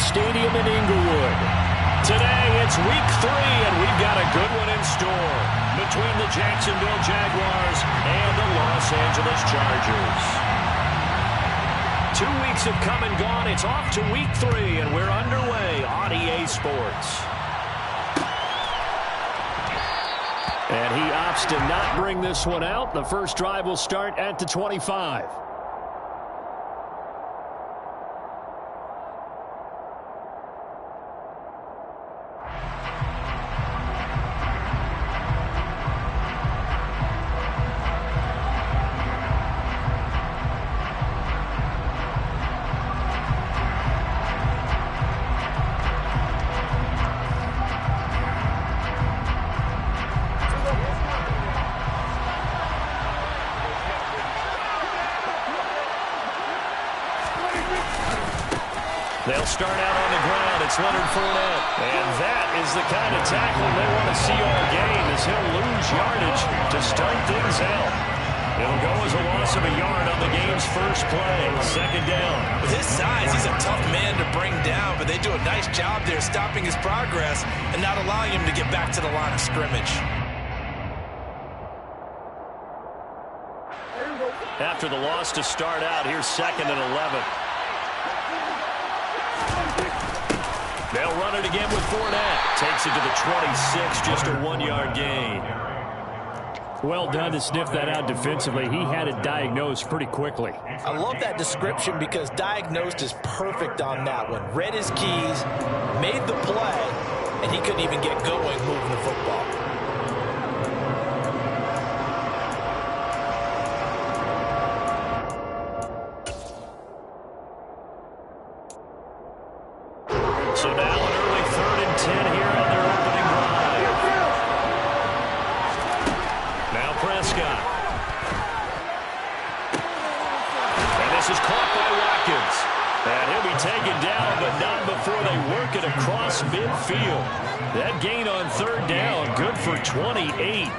Stadium in Inglewood. Today, it's week 3, and we've got a good one in store between the Jacksonville Jaguars and the Los Angeles Chargers. 2 weeks have come and gone. It's off to week 3, and we're underway on EA Sports. And he opts to not bring this one out. The first drive will start at the 25. They'll start out on the ground. It's Leonard Fournette. And that is the kind of tackle they want to see all game, as he'll lose yardage to start things out. It'll go as a loss of a yard on the game's first play. Second down. With his size, he's a tough man to bring down, but they do a nice job there stopping his progress and not allowing him to get back to the line of scrimmage. After the loss to start out, here's 2nd and 11. They'll run it again with Fournette. Takes it to the 26, just a 1-yard gain. Well done to sniff that out defensively. He had it diagnosed pretty quickly. I love that description because diagnosed is perfect on that one. Read his keys, made the play, and he couldn't even get going moving the football. So now an early 3rd and 10 here on their opening drive. Now Prescott. And this is caught by Watkins. And he'll be taken down, but not before they work it across midfield. That gain on 3rd down, good for 28.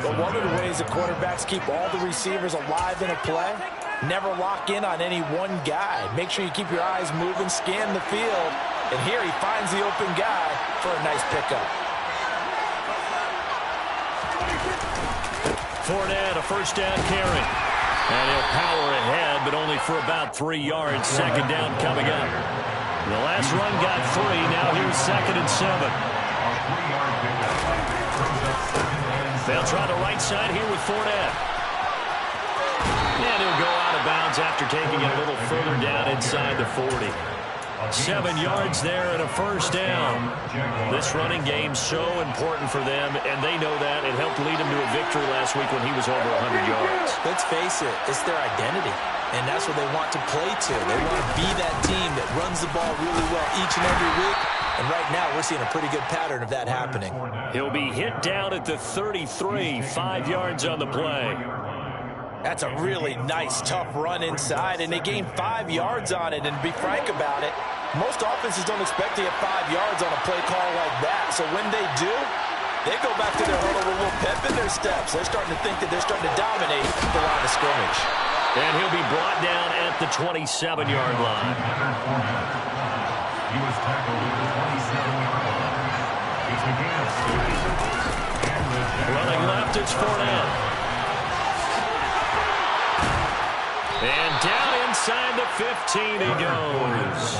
But one of the ways the quarterbacks keep all the receivers alive in a play, never lock in on any one guy. Make sure you keep your eyes moving, scan the field, and here he finds the open guy for a nice pickup. Fournette, a first down carry. And he'll power ahead, but only for about 3 yards. Second down coming up. The last run got 3. Now here's 2nd and 7. They'll try the right side here with Fournette. And he'll go out of bounds after taking it a little further down inside the 40. 7 yards there and a first down. This running game's so important for them, and they know that. It helped lead them to a victory last week when he was over 100 yards. Let's face it, it's their identity, and that's what they want to play to. They want to be that team that runs the ball really well each and every week, and right now we're seeing a pretty good pattern of that happening. He'll be hit down at the 33, 5 yards on the play. That's a really nice, tough run inside, and they gained 5 yards on it. And to be frank about it, most offenses don't expect to get 5 yards on a play call like that. So when they do, they go back to their huddle with a little pep in their steps. They're starting to think that they're starting to dominate the line of scrimmage. And he'll be brought down at the 27-yard line. He was tackled at the 27-yard line. It's again. Running left, it's Fournette. And down inside the 15 he goes.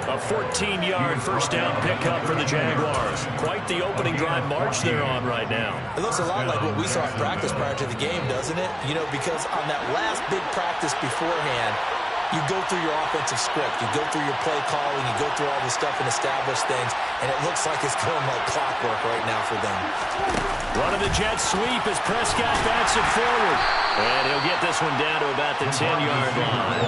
A 14-yard first down pickup for the Jaguars. Quite the opening drive march they're on right now. It looks a lot like what we saw in practice prior to the game, doesn't it? You know, because on that last big practice beforehand, you go through your offensive script, you go through your play calling, you go through all this stuff and establish things, and it looks like it's going like clockwork right now for them. Running the jet sweep as Prescott bats it forward. And he'll get this one down to about the 10-yard line.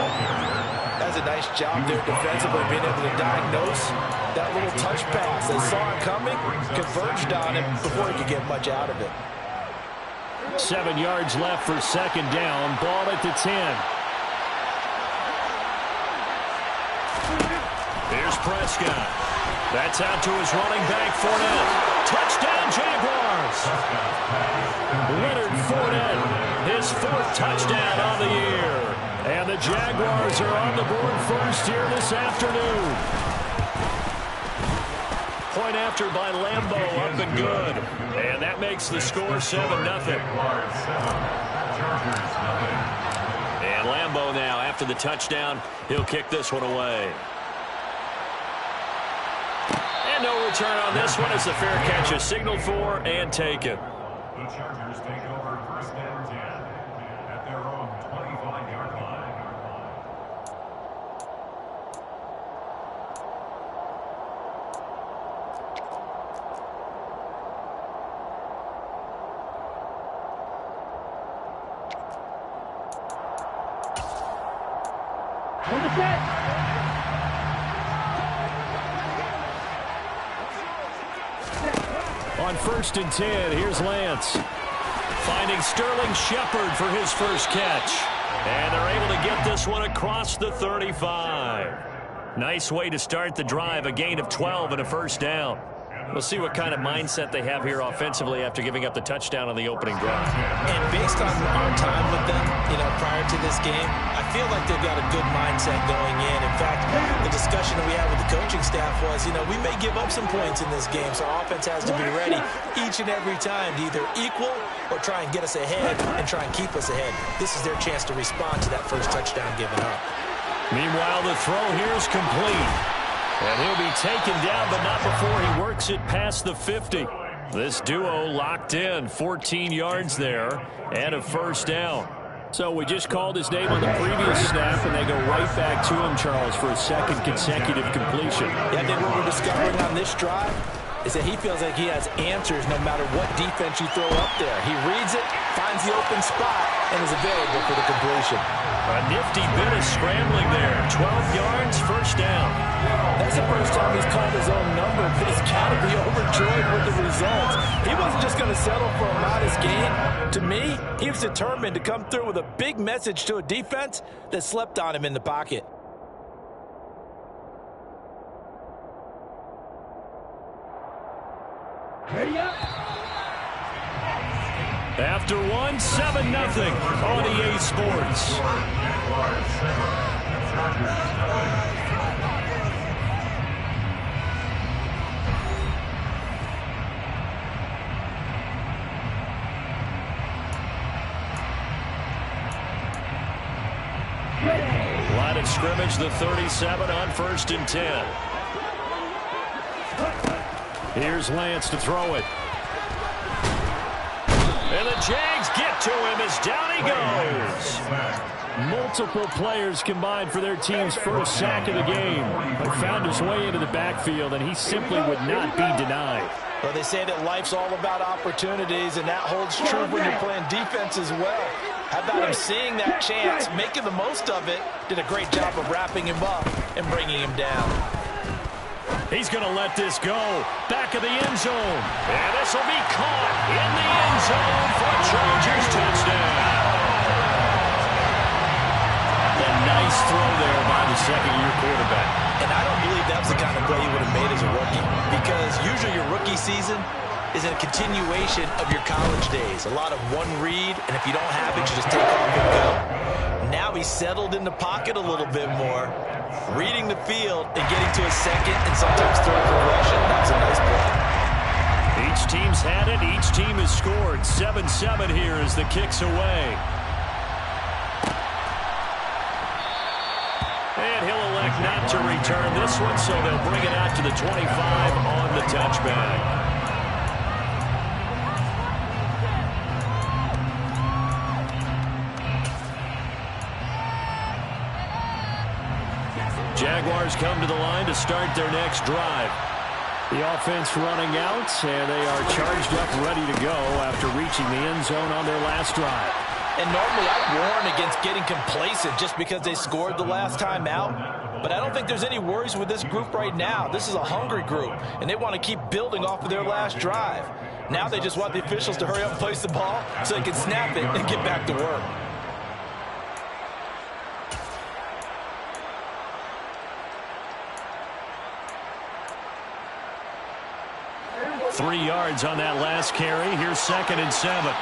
That's a nice job there defensively, being able to diagnose that little touch pass. They saw it coming, converged on him before he could get much out of it. 7 yards left for second down. Ball at the 10. Here's Prescott. That's out to his running back, Fournette. Touchdown, Jaguars! Leonard Fournette, his 4th touchdown on the year. And the Jaguars are on the board first here this afternoon. Point after by Lambeau, up and good. And that makes the score 7-0. And Lambeau now, after the touchdown, he'll kick this one away. And no return on this one as the fair catch is signaled for and taken. The Chargers take over first and 10 at their own 25-yard line. On the set. On first and 10, here's Lance. Finding Sterling Shepard for his first catch. And they're able to get this one across the 35. Nice way to start the drive, a gain of 12 and a first down. We'll see what kind of mindset they have here offensively after giving up the touchdown on the opening drive. And based on our time with them, prior to this game, I feel like they've got a good mindset going in. In fact, the discussion that we had with the coaching staff was, we may give up some points in this game, so our offense has to be ready each and every time to either equal or try and get us ahead and try and keep us ahead. This is their chance to respond to that first touchdown given up. Meanwhile, the throw here is complete. And he'll be taken down, but not before he works it past the 50. This duo locked in, 14 yards there, and a first down. So we just called his name on the previous snap, and they go right back to him, Charles, for a second consecutive completion. Yeah, I think what we're discovering on this drive is that he feels like he has answers no matter what defense you throw up there. He reads it, finds the open spot, and is available for the completion. A nifty bit of scrambling there. 12 yards, first down. That's the first time he's called his own number, but he's got to be overjoyed with the results. He wasn't just going to settle for a modest gain. To me, he was determined to come through with a big message to a defense that slept on him in the pocket. Ready up. After one, 7-0 on EA Sports. Line of scrimmage, the 37 on first and 10. Here's Lance to throw it. And the Jags get to him as down he goes. Multiple players combined for their team's first sack of the game. But found his way into the backfield, and he simply would not be denied. Well, they say that life's all about opportunities, and that holds true when you're playing defense as well. How about him seeing that chance, making the most of it, did a great job of wrapping him up and bringing him down. He's going to let this go. Back of the end zone. And this will be caught in the end zone for a Chargers touchdown. A nice throw there by the second-year quarterback. And I don't believe that was the kind of play he would have made as a rookie, because usually your rookie season is a continuation of your college days. A lot of one read, and if you don't have it, you just take off and go. Now he's settled in the pocket a little bit more, reading the field and getting to a second and sometimes third progression. That's a nice play. Each team's had it. Each team has scored. 7-7 here as the kick's away. And he'll elect not to return this one, so they'll bring it out to the 25 on the touchback. Jaguars come to the line to start their next drive. The offense running out, and they are charged up, ready to go after reaching the end zone on their last drive. And normally I warn against getting complacent just because they scored the last time out. But I don't think there's any worries with this group right now. This is a hungry group, and they want to keep building off of their last drive. Now they just want the officials to hurry up and place the ball so they can snap it and get back to work. 3 yards on that last carry. Here's 2nd and 7.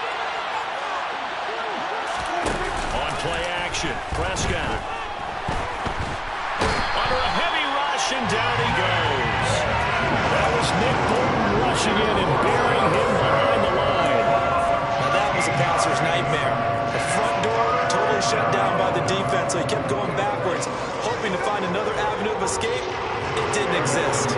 On play action. Prescott. Under a heavy rush, and down he goes. That was Nick Bolton rushing in and burying him behind the line. Now that was a passer's nightmare. The front door totally shut down by the defense, so he kept going backwards, hoping to find another avenue of escape. It didn't exist.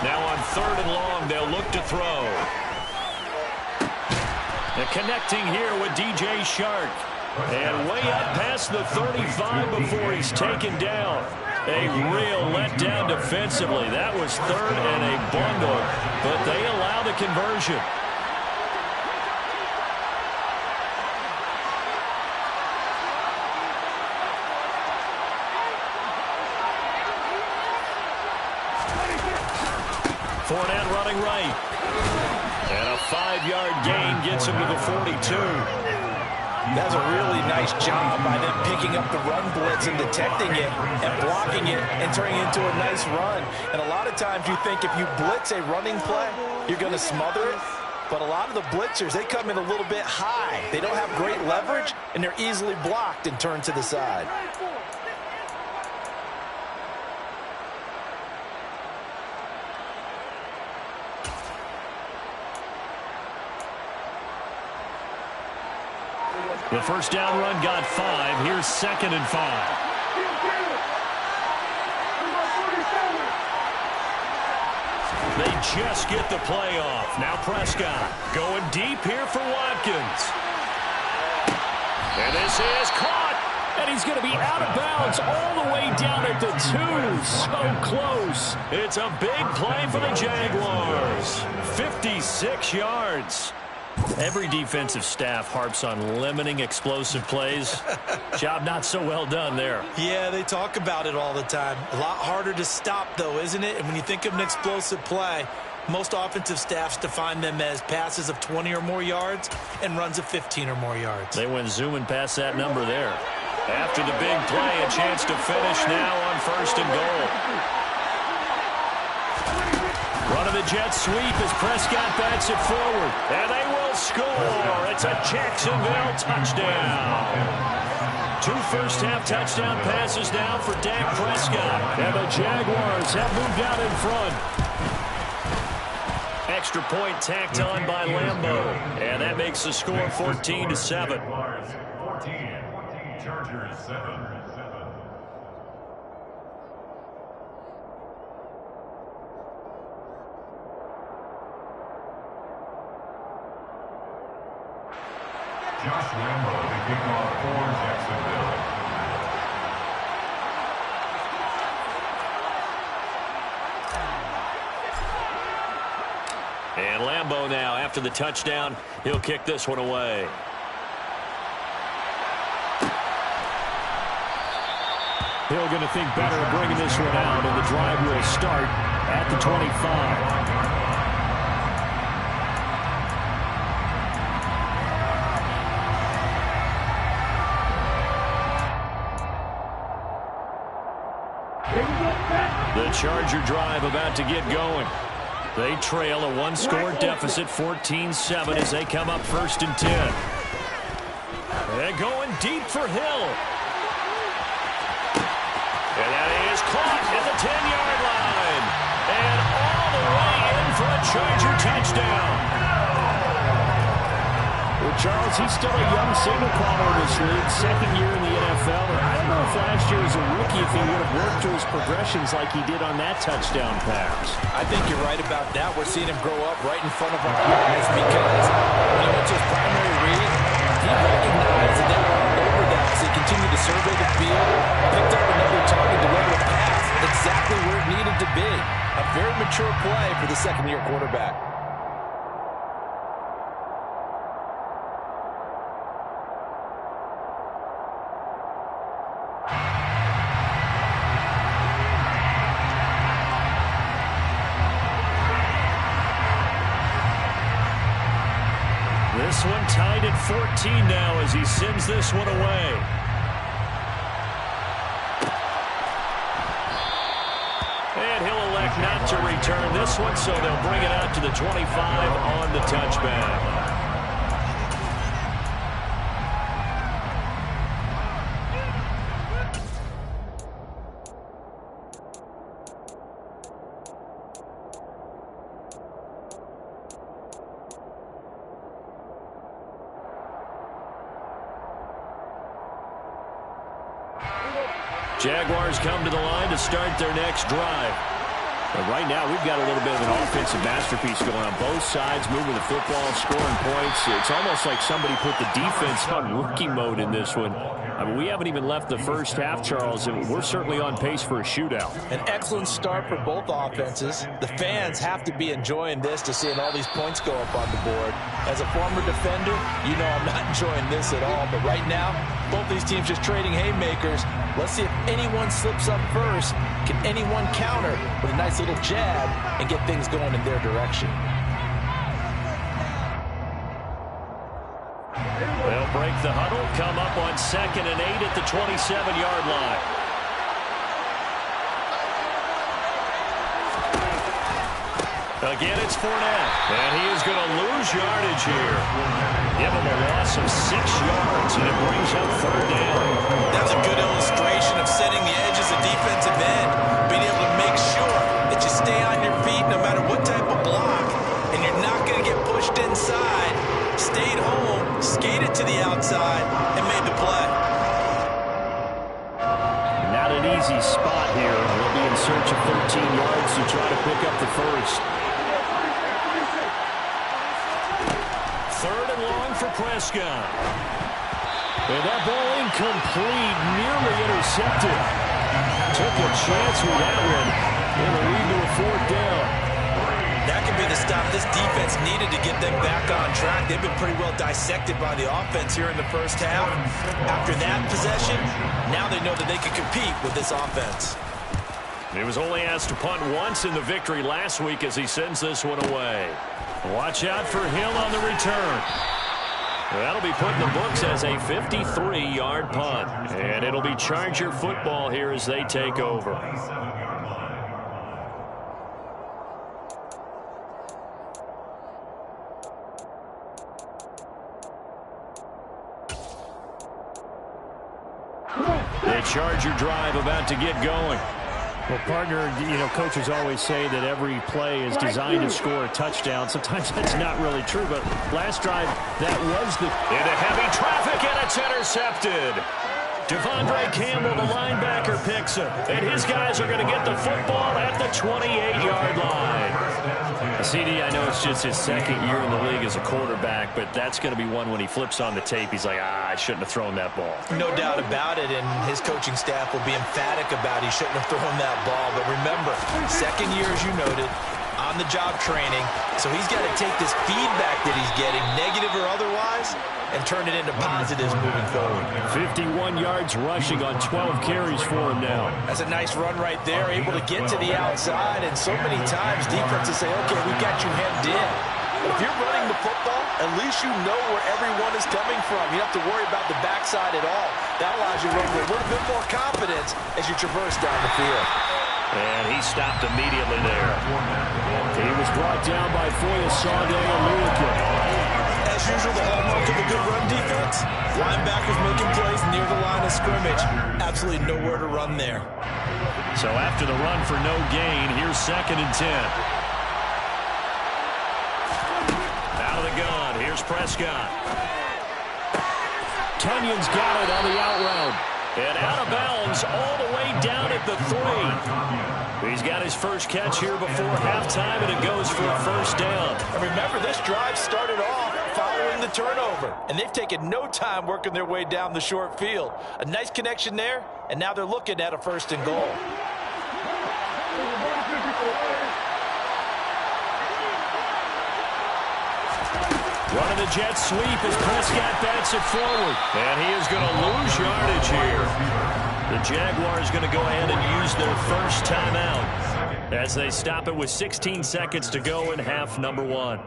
Now on 3rd and long, they'll look to throw. And connecting here with DJ Shark. And way up past the 35 before he's taken down. A real letdown defensively. That was 3rd and a bundle, but they allow the conversion. Fournette running right. And a 5-yard gain gets him to the 42. That's a really nice job by them picking up the run blitz and detecting it and blocking it and turning it into a nice run. And a lot of times you think if you blitz a running play, you're going to smother it. But a lot of the blitzers, they come in a little bit high. They don't have great leverage, and they're easily blocked and turned to the side. The first down run got 5. Here's 2nd and 5. They just get the play off. Now Prescott going deep here for Watkins. And this is caught. And he's going to be out of bounds all the way down at the 2. So close. It's a big play for the Jaguars. 56 yards. Every defensive staff harps on limiting explosive plays. Job not so well done there. Yeah, they talk about it all the time. A lot harder to stop, though, isn't it? And when you think of an explosive play, most offensive staffs define them as passes of 20 or more yards and runs of 15 or more yards. They went zooming past that number there. After the big play, a chance to finish now on 1st and goal. Run of the jet sweep as Prescott backs it forward. And they will score. It's a Jacksonville touchdown. 2 first-half touchdown passes now for Dak Prescott. And the Jaguars have moved out in front. Extra point tacked on by Lambeau. And that makes the score 14-7. 14, Chargers 7. Josh Lambeau to kick off for Jacksonville. And Lambeau now, after the touchdown, he'll kick this one away. Hill going to think better of bringing this one out, and the drive will start at the 25. The Charger drive about to get going. They trail a 1-score deficit, 14-7, as they come up 1st and 10. They're going deep for Hill. And that is caught at the 10-yard line. And all the way in for a Charger touchdown. Well, Charles, he's still a young signal caller in this league, 2nd year in the NFL. And I don't know if last year as a rookie if he would have worked through his progressions like he did on that touchdown pass. I think you're right about that. We're seeing him grow up right in front of our eyes because when he went to his primary read, he recognized that they were all over that. So he continued to survey the field, picked up another target, delivered a pass exactly where it needed to be. A very mature play for the 2nd-year quarterback. This one tied at 14 now as he sends this one away. return this one, so they'll bring it out to the 25 on the touchback. Jaguars come to the line to start their next drive. But right now, we've got a little bit of an offensive masterpiece going on both sides, moving the football, scoring points. It's almost like somebody put the defense on rookie mode in this one. I mean, we haven't even left the first half, Charles, and we're certainly on pace for a shootout. An excellent start for both offenses. The fans have to be enjoying this to seeing all these points go up on the board. As a former defender, you know I'm not enjoying this at all. But right now, both these teams just trading haymakers. Let's see if anyone slips up first. Can anyone counter with a nice little jab and get things going in their direction? They'll break the huddle, come up on 2nd and 8 at the 27-yard line. Again, it's Fournette, and he is going to lose yardage here. Give him a loss of 6 yards, and it brings up 3rd down. That's a good illustration of setting the edge as a defensive end, being able to make sure that you stay on your feet no matter what type of block, and you're not going to get pushed inside. Stayed home, skated to the outside, and made the play. Not an easy spot here. They'll be in search of 13 yards to try to pick up the first. 3rd and long for Prescott. And that ball incomplete, nearly intercepted. Took a chance with that one. It'll lead to a 4th down. That could be the stop this defense needed to get them back on track. They've been pretty well dissected by the offense here in the first half. After that possession, now they know that they can compete with this offense. He was only asked to punt once in the victory last week as he sends this one away. Watch out for Hill on the return. That'll be put in the books as a 53-yard punt. And it'll be Charger football here as they take over. The Charger drive about to get going. Well, partner, you know, coaches always say that every play is designed to score a touchdown. Sometimes that's not really true, but last drive, that was the... Into heavy traffic, and it's intercepted. Devondre Campbell, the linebacker, picks him. And his guys are going to get the football at the 28-yard line. CD, I know it's just his 2nd year in the league as a quarterback, but that's going to be one when he flips on the tape, he's like, I shouldn't have thrown that ball. No doubt about it, and his coaching staff will be emphatic about he shouldn't have thrown that ball. But remember, 2nd year, as you noted, on-the-job training, so he's got to take this feedback that he's getting, negative or otherwise, and turn it into positives moving forward. 51 yards rushing on 12 carries for him now. That's a nice run right there, able to get to the outside, and so many times defenses say, okay, we got you hemmed in. But if you're running the football, at least you know where everyone is coming from. You don't have to worry about the backside at all. That allows you to run with a little bit more confidence as you traverse down the field. And he stopped immediately there. He was brought down by Foyesade and As usual, the hallmark of a good run defense, linebackers making plays near the line of scrimmage. Absolutely nowhere to run there. So after the run for no gain, here's 2nd and 10. Out of the gun, here's Prescott. Tunyon's got it on the out route. And out of bounds all the way down at the 3. He's got his first catch here before halftime, and it goes for a 1st down. And remember, this drive started off following the turnover, and they've taken no time working their way down the short field. A nice connection there, and now they're looking at a 1st and goal. Running the jet sweep as Prescott bats it forward. And he is going to lose yardage here. The Jaguars going to go ahead and use their first timeout as they stop it with 16 seconds to go in half number 1.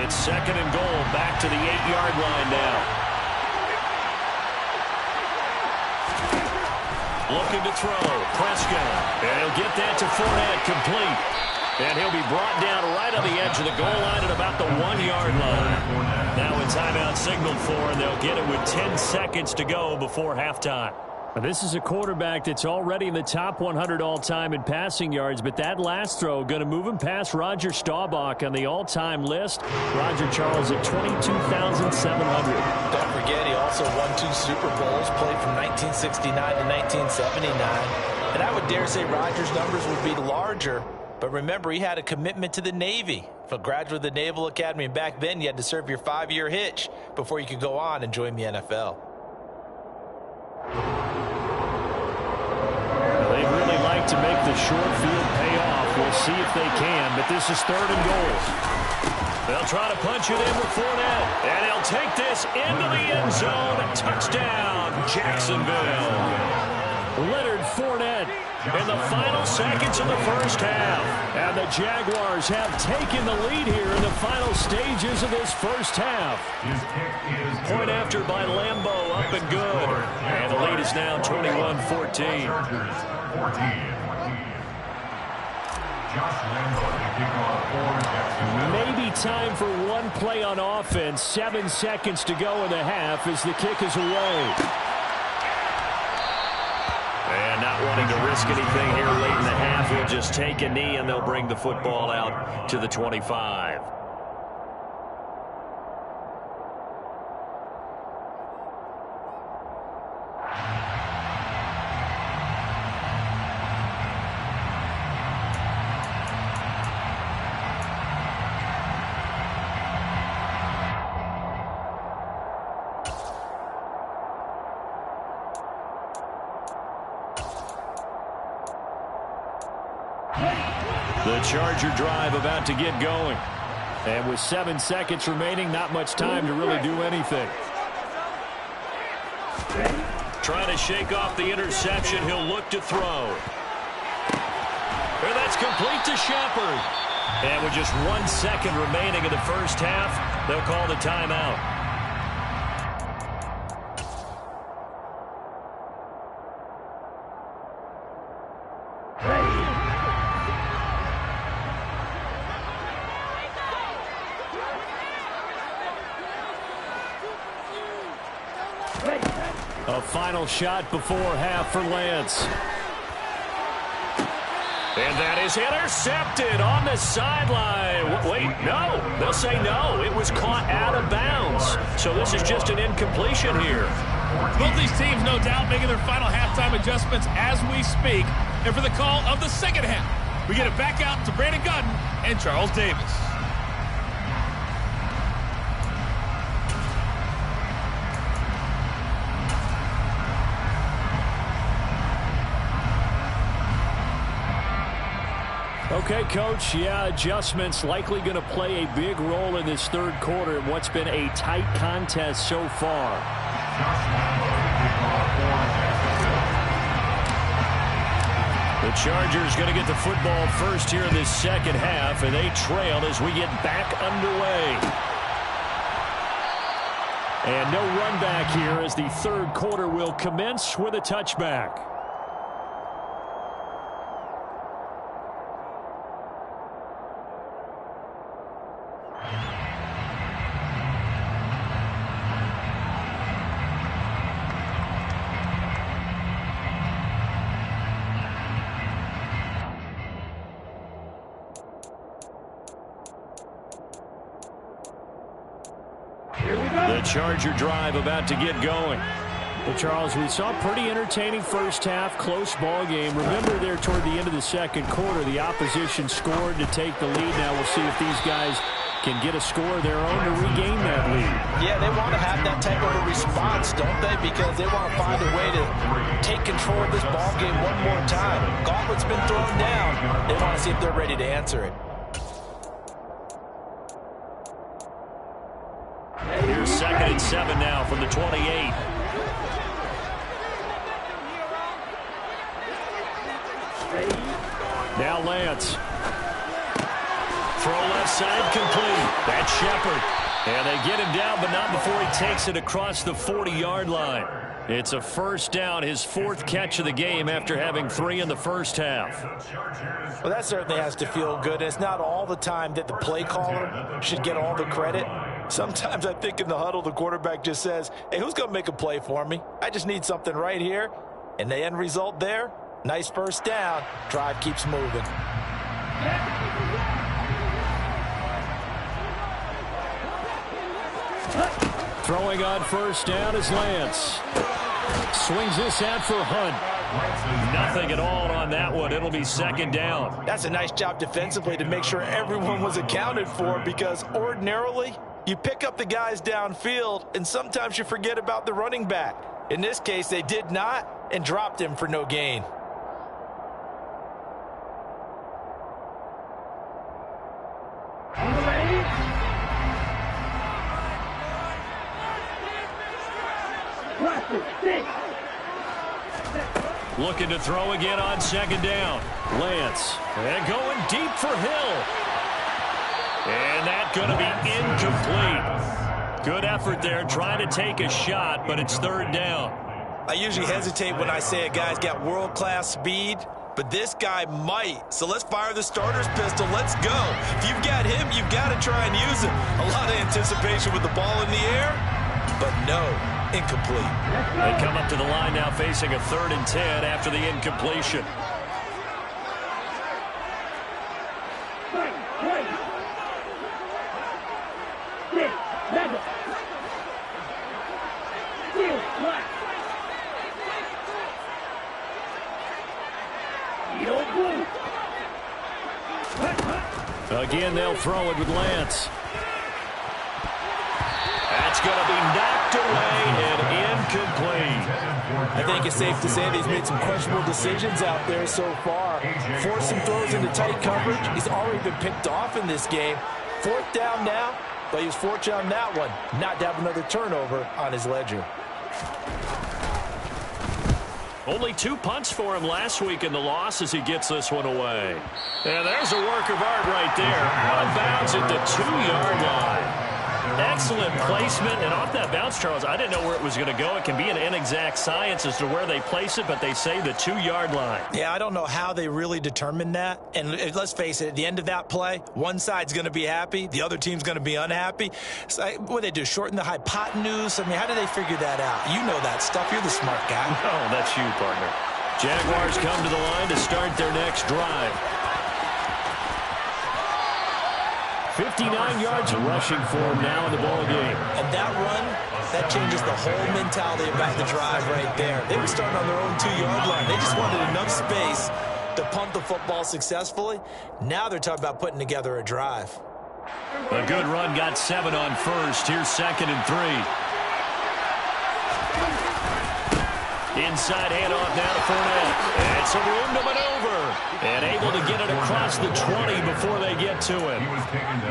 It's second and goal, back to the 8-yard line now. Looking to throw, Prescott, and he'll get that to Fournette, complete. And he'll be brought down right on the edge of the goal line at about the 1-yard line. Now a timeout signaled for, and they'll get it with 10 seconds to go before halftime. This is a quarterback that's already in the top 100 all-time in passing yards, but that last throw going to move him past Roger Staubach on the all-time list. Roger Charles at 22,700. Don't forget, he also won 2 Super Bowls, played from 1969 to 1979. And I would dare say Roger's numbers would be larger. But remember, he had a commitment to the Navy. For a graduate of the Naval Academy, and back then you had to serve your 5-year hitch before you could go on and join the NFL. They'd really like to make the short field pay off. We'll see if they can, but this is third and goal. They'll try to punch it in with Fournette, and he'll take this into the end zone. Touchdown, Jacksonville. Leonard Fournette in the final seconds of the first half. And the Jaguars have taken the lead here in the final stages of this first half. Point after by Lambeau, up and good. And the lead is now 21-14. Maybe time for one play on offense. 7 seconds to go in the half as the kick is away. And not wanting to risk anything here late in the half, he'll just take a knee and they'll bring the football out to the 25. The Charger drive about to get going. And with 7 seconds remaining, not much time to really do anything. Trying to shake off the interception. He'll look to throw. And that's complete to Shepard. And with just 1 second remaining in the first half, they'll call the timeout. A final shot before half for Lance. And that is intercepted on the sideline. Wait, no. They'll say no. It was caught out of bounds. So this is just an incompletion here. Both these teams, no doubt, making their final halftime adjustments as we speak. And for the call of the second half, we get it back out to Brandon Gutton and Charles Davis. Okay, Coach, adjustments likely going to play a big role in this third quarter in what's been a tight contest so far. The Chargers going to get the football first here in this second half, and they trail as we get back underway. And no run back here as the third quarter will commence with a touchback. The Charger drive about to get going. Well, Charles, we saw a pretty entertaining first half, close ball game. Remember there toward the end of the second quarter, the opposition scored to take the lead. Now we'll see if these guys can get a score of their own to regain that lead. Yeah, they want to have that type of a response, don't they? Because they want to find a way to take control of this ball game one more time. Gauntlet's been thrown down. They want to see if they're ready to answer it. Here's 2nd and 7 now from the 28. Now Lance. throw left side complete. That's Shepard. And they get him down, but not before he takes it across the 40-yard line. It's a first down, his 4th catch of the game after having 3 in the first half. Well, that certainly has to feel good. And it's not all the time that the play caller should get all the credit. Sometimes I think in the huddle, the quarterback just says, hey, who's going to make a play for me? I just need something right here. And the end result there, nice first down. Drive keeps moving. Throwing on first down is Lance. Swings this out for Hunt. Nothing at all on that one. It'll be second down. That's a nice job defensively to make sure everyone was accounted for, because ordinarily you pick up the guys downfield and sometimes you forget about the running back. In this case, they did not and dropped him for no gain. Looking to throw again on second down. Lance. And going deep for Hill. And that's going to be incomplete. Good effort there, trying to take a shot, but it's third down. I usually hesitate when I say a guy's got world-class speed, but this guy might. So let's fire the starter's pistol. Let's go. If you've got him, you've got to try and use him. A lot of anticipation with the ball in the air, but no, incomplete. They come up to the line now facing a 3rd and 10 after the incompletion. Again, they'll throw it with Lance. That's going to be knocked away and incomplete. I think it's safe to say that he's made some questionable decisions out there so far. Forced some throws into tight coverage. He's already been picked off in this game. 4th down now, but he was fortunate on that one not to have another turnover on his ledger. Only 2 punts for him last week in the loss as he gets this one away. And there's a work of art right there. Out of bounds at the 2-yard line. Excellent placement, and off that bounce, Charles, I didn't know where it was going to go. It can be an inexact science as to where they place it, but they say the 2-yard line. Yeah, I don't know how they really determined that. And let's face it, at the end of that play, one side's going to be happy, the other team's going to be unhappy. So what do they do, shorten the hypotenuse? I mean, how do they figure that out? You know that stuff. You're the smart guy. Oh, that's you, partner. Jaguars come to the line to start their next drive. 59 yards rushing for him now in the ball game. And that run, that changes the whole mentality about the drive right there. They were starting on their own 2-yard line. They just wanted enough space to punt the football successfully. Now they're talking about putting together a drive. A good run, got 7 on first. Here's 2nd and 3. Inside handoff now to Fournette. And some room to maneuver. And able to get it across the 20 before they get to him.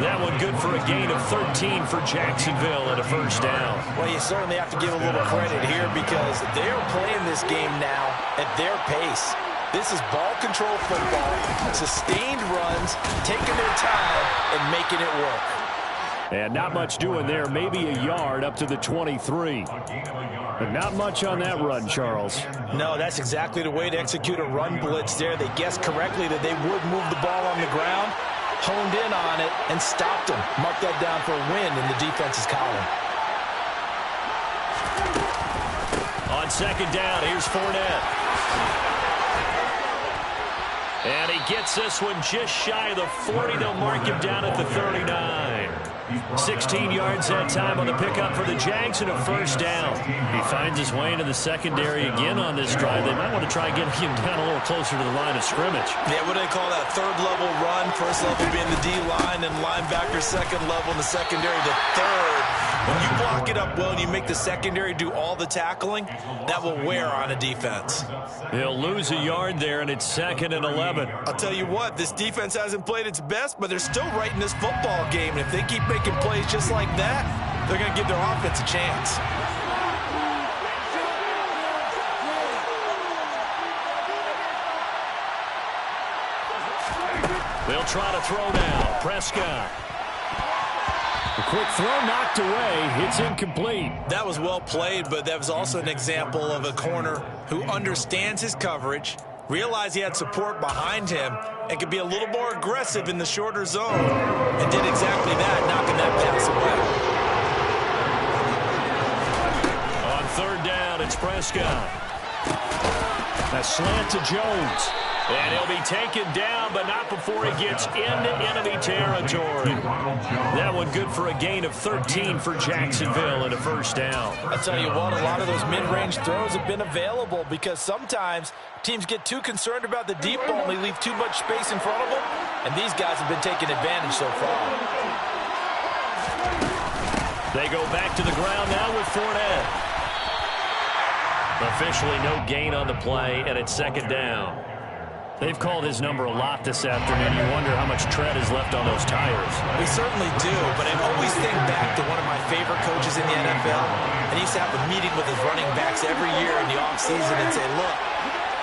That one good for a gain of 13 for Jacksonville and a first down. Well, you certainly have to give a little credit here because they're playing this game now at their pace. This is ball control football, sustained runs, taking their time and making it work. And not much doing there, maybe a yard up to the 23. But not much on that run, Charles. No, that's exactly the way to execute a run blitz there. They guessed correctly that they would move the ball on the ground, honed in on it, and stopped them. Mark that down for a win in the defense's column. On second down, here's Fournette. And he gets this one just shy of the 40. They'll mark him down at the 39. 16 yards that time on the pickup for the Jags and a first down. He finds his way into the secondary again on this drive. They might want to try getting him down a little closer to the line of scrimmage. Yeah, what do they call that? 3rd level run. 1st level being the D-line and linebacker, 2nd level in the secondary, the 3rd. When you block it up well and you make the secondary do all the tackling, that will wear on a defense. He'll lose a yard there, and it's 2nd and 11. I'll tell you what, this defense hasn't played its best, but they're still right in this football game. And if they keep making plays just like that, they're going to give their offense a chance. They'll try to throw now. Prescott. A quick throw knocked away. It's incomplete. That was well played, but that was also an example of a corner who understands his coverage, realized he had support behind him, and could be a little more aggressive in the shorter zone, and did exactly that, knocking that pass away. On third down, it's Prescott. A slant to Jones. And he'll be taken down, but not before he gets into enemy territory. That one good for a gain of 13 for Jacksonville and a first down. I tell you what, a lot of those mid-range throws have been available because sometimes teams get too concerned about the deep ball and they leave too much space in front of them, and these guys have been taking advantage so far. They go back to the ground now with Fournette. Officially no gain on the play, and it's second down. They've called his number a lot this afternoon. You wonder how much tread is left on those tires. We certainly do, but I always think back to one of my favorite coaches in the NFL, and he used to have a meeting with his running backs every year in the offseason and say, look,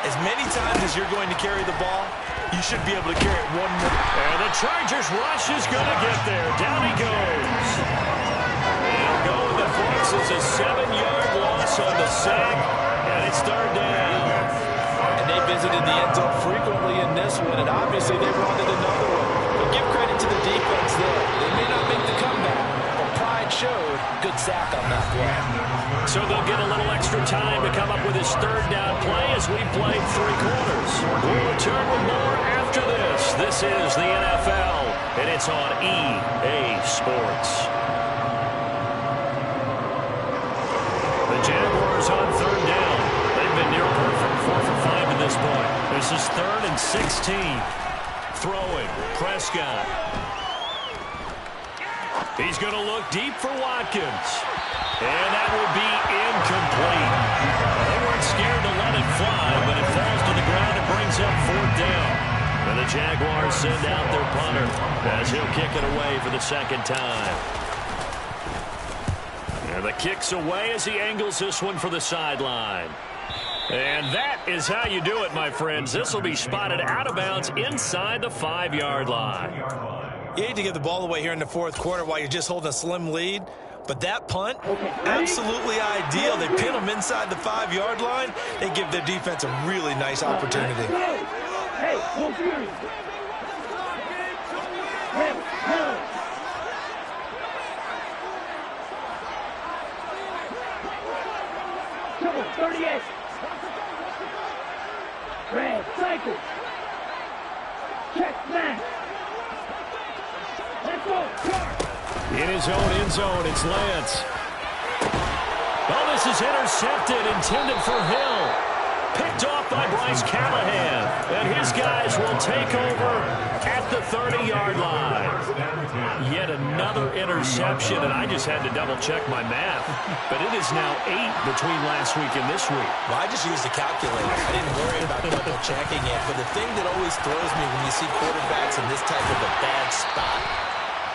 as many times as you're going to carry the ball, you should be able to carry it one more. And the Chargers rush is going to get there. Down he goes. And go with the Bucs is a 7-yard loss on the sack, and it's third down. And they visited the end zone frequently in this one, and obviously they wanted another one. But give credit to the defense there. They may not make the comeback, but pride showed. Good sack on that play. So they'll get a little extra time to come up with his third down play as we played 3 quarters. We'll return with more after this. This is the NFL, and it's on EA Sports. The Jaguars on third down. They've been near perfect, 4 for 5 at this point. This is 3rd and 16. Throwing, Prescott. He's going to look deep for Watkins. And that will be incomplete. They weren't scared to let it fly, but it falls to the ground and brings up 4th down. And the Jaguars send out their punter as he'll kick it away for the second time. And the kick's away as he angles this one for the sideline. And that is how you do it, my friends. This will be spotted out of bounds inside the 5-yard line. You hate to give the ball away here in the 4th quarter while you're just holding a slim lead, but that punt, absolutely ideal. They pin them inside the 5-yard line. They give their defense a really nice opportunity. Hey, no serious. Come on, 38. Red, cycle. Check, man. Let's go. In his own end zone, it's Lance. Oh, this is intercepted, intended for Hill. Picked off by Bryce Callahan. And his guys will take over at the 30-yard line. Yet another interception, and I just had to double-check my math. But it is now 8 between last week and this week. Well, I just used a calculator. I didn't worry about double-checking it. But the thing that always throws me when you see quarterbacks in this type of a bad spot,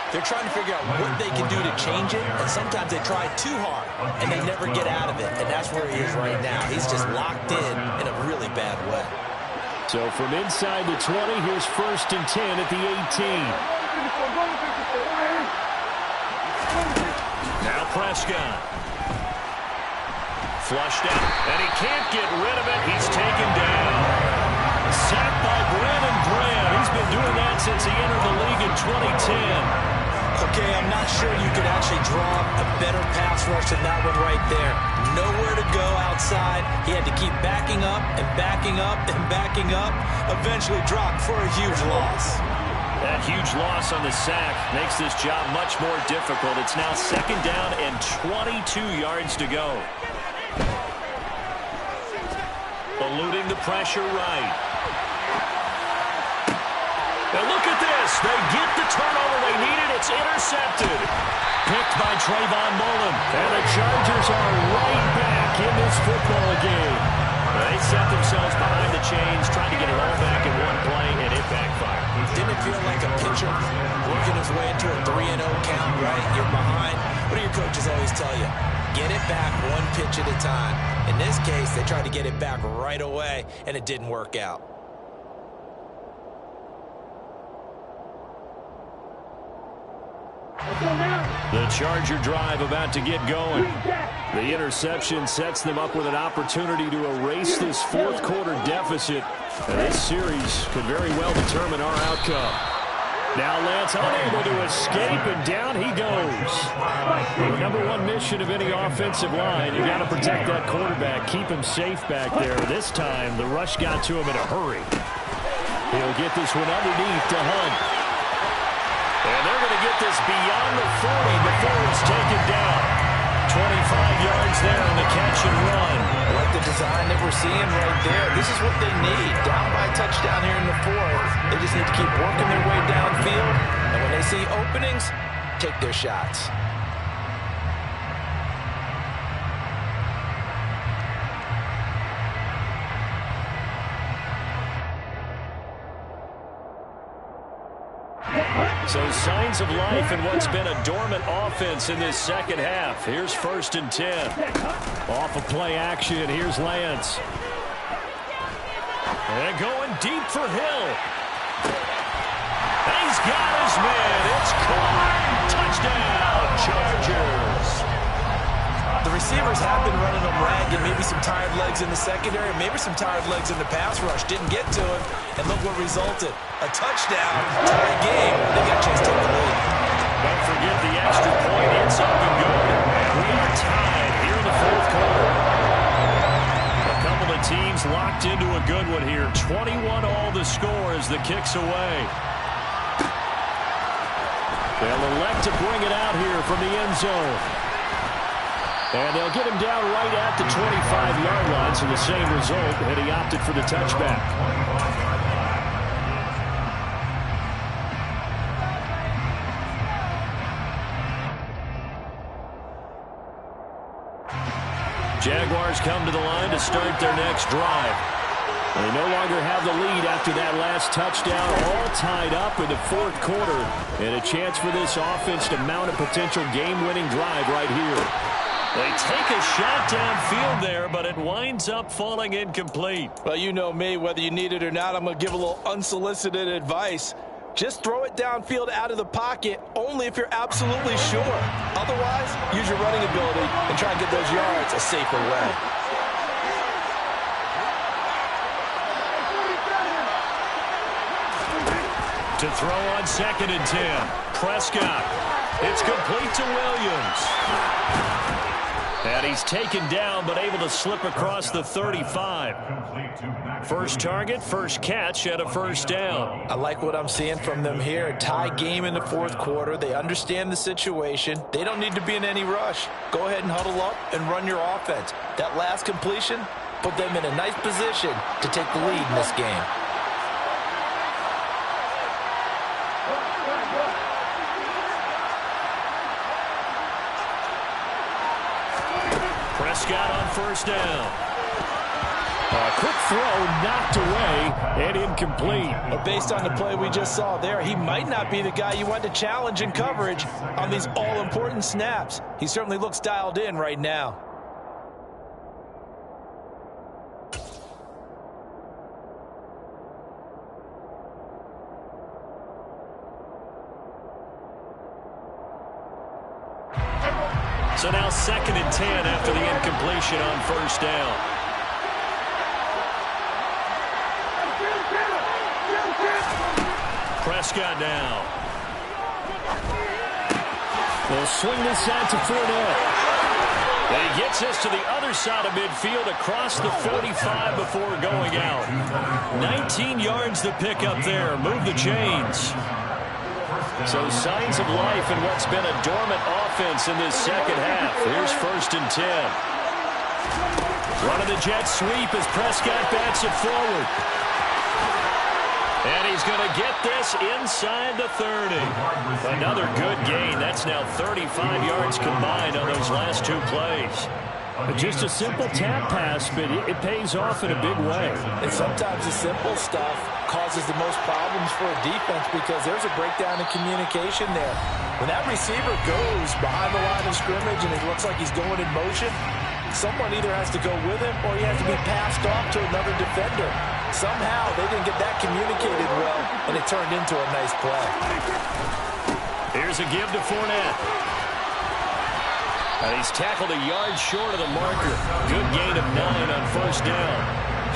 they're trying to figure out what they can do to change it, and sometimes they try too hard, and they never get out of it, and that's where he is right now. He's just locked in a really bad way. So from inside the 20, here's 1st and 10 at the 18. Now Prescott. Flushed out, and he can't get rid of it. He's taken down. Sacked by Brandon Graham. He's been doing that since he entered the league in 2010. Okay, I'm not sure you could actually draw a better pass rush than that one right there. Nowhere to go outside. He had to keep backing up and backing up and backing up. Eventually dropped for a huge loss. That huge loss on the sack makes this job much more difficult. It's now 2nd down and 22 yards to go. Eluding the pressure right. Now look at this. They get the turnover they needed. It's intercepted. Picked by Trayvon Mullen. And the Chargers are right back in this football game. They set themselves behind the chains, trying to get it all back in one play, and it backfired. Didn't it feel like a pitcher working his way into a 3-0 count, right? You're behind. What do your coaches always tell you? Get it back one pitch at a time. In this case, they tried to get it back right away, and it didn't work out. The Charger drive about to get going. The interception sets them up with an opportunity to erase this fourth quarter deficit. And this series could very well determine our outcome. Now Lance unable to escape, and down he goes. The number one mission of any offensive line, you got to protect that quarterback, keep him safe back there. This time, the rush got to him in a hurry. He'll get this one underneath to Hunt. And they're going to get this beyond the 40 before it's taken down. 25 yards there on the catch and run. I like the design that we're seeing right there. This is what they need. Down by a touchdown here in the fourth. They just need to keep working their way downfield. And when they see openings, take their shots. So signs of life in what's been a dormant offense in this second half. Here's 1st and 10. Off of play action, here's Lance. And going deep for Hill. He's got his man. It's caught. Touchdown, Chargers. The receivers have been running them ragged. Maybe some tired legs in the secondary, maybe some tired legs in the pass rush. Didn't get to him, and look what resulted. A touchdown, tie game. They got a chance to take the lead. Don't forget the extra point. It's up and good. We are tied here in the fourth quarter. A couple of teams locked into a good one here. 21 all the score as the kick's away. They'll elect to bring it out here from the end zone. And they'll get him down right at the 25-yard line, so the same result, and he opted for the touchback. Jaguars come to the line to start their next drive. They no longer have the lead after that last touchdown, all tied up in the fourth quarter, and a chance for this offense to mount a potential game-winning drive right here. They take a shot downfield there, but it winds up falling incomplete. Well, you know me, whether you need it or not, I'm going to give a little unsolicited advice. Just throw it downfield out of the pocket only if you're absolutely sure. Otherwise, use your running ability and try and get those yards a safer way. To throw on 2nd and 10. Prescott. It's complete to Williams. And he's taken down, but able to slip across the 35. First target, first catch, and a first down. I like what I'm seeing from them here. A tie game in the fourth quarter. They understand the situation. They don't need to be in any rush. Go ahead and huddle up and run your offense. That last completion put them in a nice position to take the lead in this game. Prescott on first down. A quick throw knocked away and incomplete. But based on the play we just saw there, he might not be the guy you want to challenge in coverage on these all-important snaps. He certainly looks dialed in right now. So now 2nd and 10 after the incompletion on first down. Prescott now. They'll swing this out to Fournette. And he gets us to the other side of midfield across the 45 before going out. 19 yards to pick up there. Move the chains. So signs of life in what's been a dormant offense in this second half. Here's 1st and 10. Running the jet sweep as Prescott bats it forward. And he's going to get this inside the 30. Another good gain. That's now 35 yards combined on those last two plays. Just a simple tap pass, but it pays off in a big way. And sometimes the simple stuff causes the most problems for a defense because there's a breakdown in communication there. When that receiver goes behind the line of scrimmage and it looks like he's going in motion, someone either has to go with him or he has to be passed off to another defender. Somehow they didn't get that communicated well, and it turned into a nice play. Here's a give to Fournette. And he's tackled a yard short of the marker. Good gain of 9 on first down.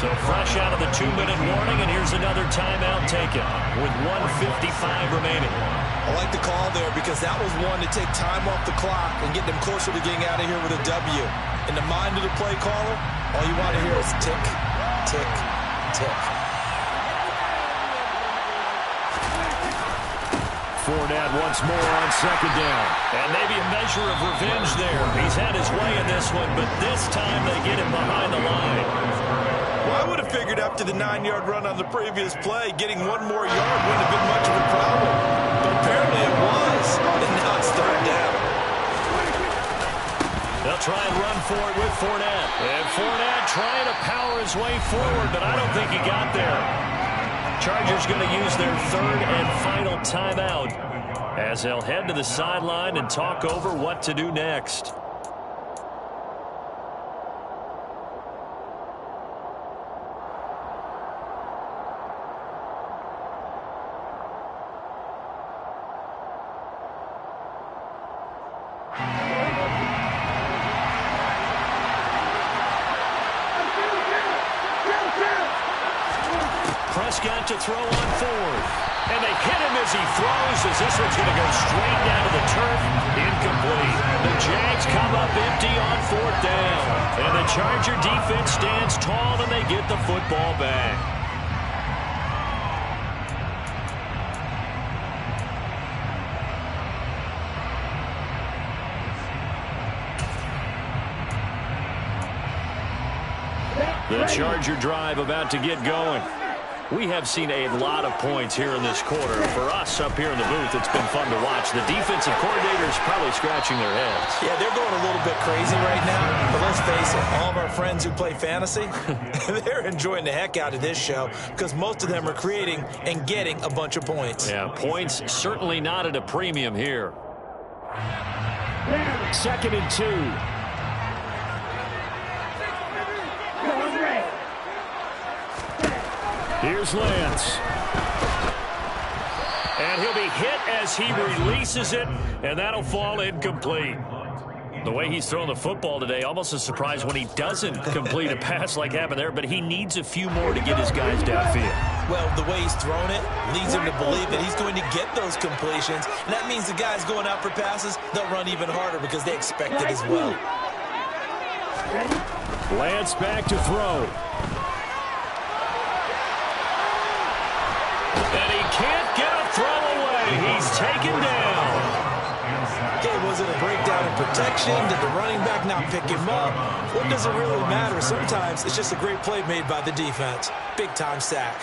So fresh out of the 2-minute warning, and here's another timeout taken with 1:55 remaining. I like the call there because that was one to take time off the clock and get them closer to getting out of here with a W. In the mind of the play caller, all you want to hear is tick, tick, tick. Fournette once more on second down. And maybe a measure of revenge there. He's had his way in this one, but this time they get him behind the line. Well, I would have figured after the 9-yard run on the previous play, getting one more yard wouldn't have been much of a problem. But apparently it was, and now it's third down. They'll try and run for it with Fournette. And Fournette trying to power his way forward, but I don't think he got there. Chargers going to use their third and final timeout as they'll head to the sideline and talk over what to do next. Prescott to throw on fourth. And they hit him as he throws, as this one's going to go straight down to the turf. Incomplete. The Jags come up empty on fourth down. And the Charger defense stands tall, and they get the football back. The Charger drive about to get going. We have seen a lot of points here in this quarter. For us up here in the booth, it's been fun to watch. The defensive coordinators probably scratching their heads. Yeah, they're going a little bit crazy right now. But let's face it, all of our friends who play fantasy, they're enjoying the heck out of this show because most of them are creating and getting a bunch of points. Yeah, points certainly not at a premium here. 2nd and 2. Here's Lance. And he'll be hit as he releases it, and that'll fall incomplete. The way he's throwing the football today, almost a surprise when he doesn't complete a pass like happened there, but he needs a few more to get his guys downfield. Well, the way he's thrown it leads him to believe that he's going to get those completions, and that means the guys going out for passes, they'll run even harder because they expect it as well. Lance back to throw. And he can't get a throw away. He's taken down. Okay, was it a breakdown in protection? Did the running back not pick him up? What does it really matter? Sometimes it's just a great play made by the defense. Big-time sack.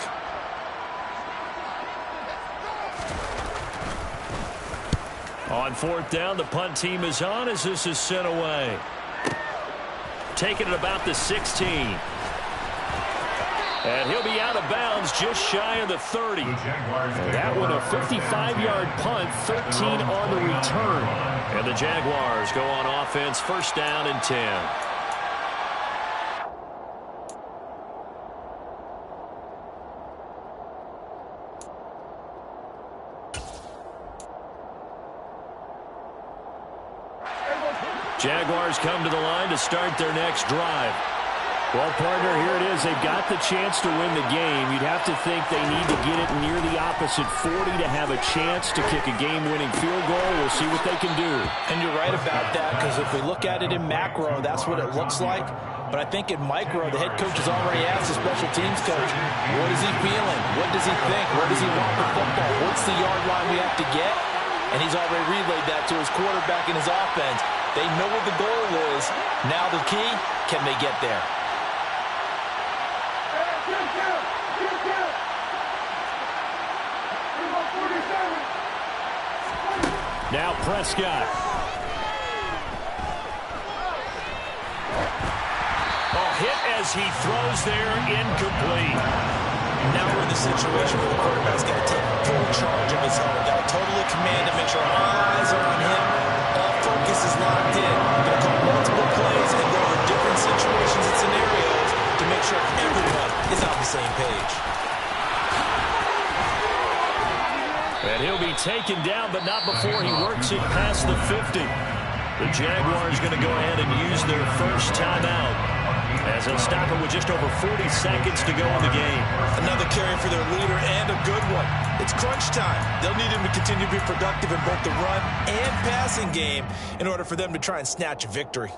On fourth down, the punt team is on as this is sent away. Taking it about the 16. And he'll be out of bounds just shy of the 30. That one a 55-yard punt, 13 on the return. And the Jaguars go on offense, first down and 10. Jaguars come to the line to start their next drive. Well, partner, here it is. They've got the chance to win the game. You'd have to think they need to get it near the opposite 40 to have a chance to kick a game-winning field goal. We'll see what they can do. And you're right about that, because if we look at it in macro, that's what it looks like. But I think in micro, the head coach has already asked the special teams coach, what is he feeling? What does he think? Where does he want the football? What's the yard line we have to get? And he's already relayed that to his quarterback and his offense. They know what the goal is. Now the key, can they get there? Now Prescott. Hit as he throws there, incomplete. Now we're in the situation where the quarterback's got to take full charge of his own. Got to totally command and make sure all eyes are on him. All focus is locked in. Got to call multiple plays and go over different situations and scenarios to make sure everyone is on the same page. And he'll be taken down, but not before he works it past the 50. The Jaguars going to go ahead and use their first timeout as they'll stop it with just over 40 seconds to go in the game. Another carry for their leader and a good one. It's crunch time. They'll need him to continue to be productive in both the run and passing game in order for them to try and snatch a victory.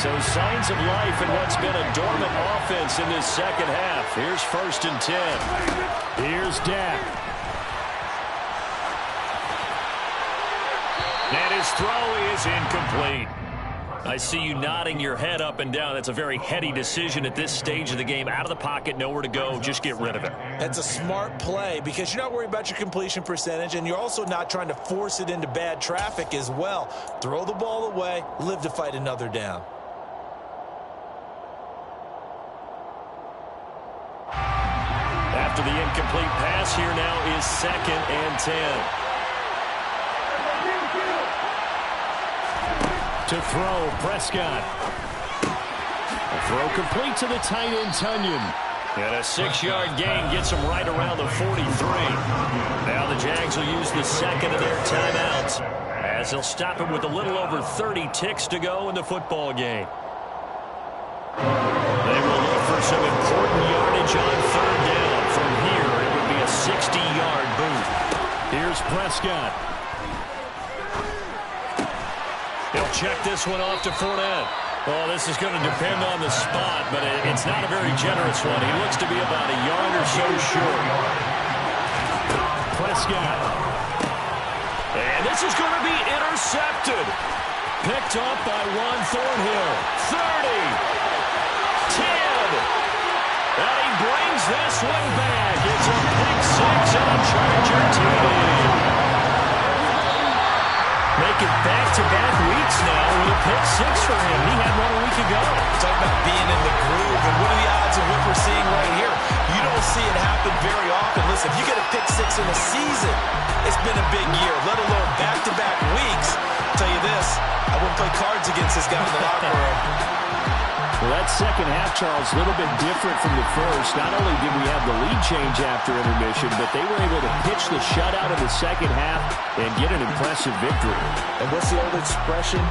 So signs of life in what's been a dormant offense in this second half. Here's 1st and 10. Here's Dak. And his throw is incomplete. I see you nodding your head up and down. That's a very heady decision at this stage of the game. Out of the pocket, nowhere to go. Just get rid of it. That's a smart play because you're not worried about your completion percentage, and you're also not trying to force it into bad traffic as well. Throw the ball away, live to fight another down. After the incomplete pass, here now is 2nd and 10. To throw, Prescott. A throw complete to the tight end, Tunyon. And a 6-yard gain gets him right around the 43. Now the Jags will use the second of their timeouts as they'll stop it with a little over 30 ticks to go in the football game. They will look for some important yardage on 3rd down. From here, it would be a 60-yard boot. Here's Prescott. He'll check this one off to Fournette. Oh, this is going to depend on the spot, but it's not a very generous one. He looks to be about a yard or so short. Prescott. And this is going to be intercepted. Picked up by Juan Thornhill. 30. 10. And he brings this one back. It's a pick 6 and a Charger TD. Making back-to-back weeks now with a pick 6 for him. He had one a week ago. Talk about being in the groove, and what are the odds of what we're seeing right here? You don't see it happen very often. Listen, if you get a pick 6 in a season, it's been a big year, let alone back-to-back weeks. I'll tell you this, I wouldn't play cards against this guy in the locker room. Well, that second half, Charles, a little bit different from the first. Not only did we have the lead change after intermission, but they were able to pitch the shutout in the second half and get an impressive victory. And what's the old expression?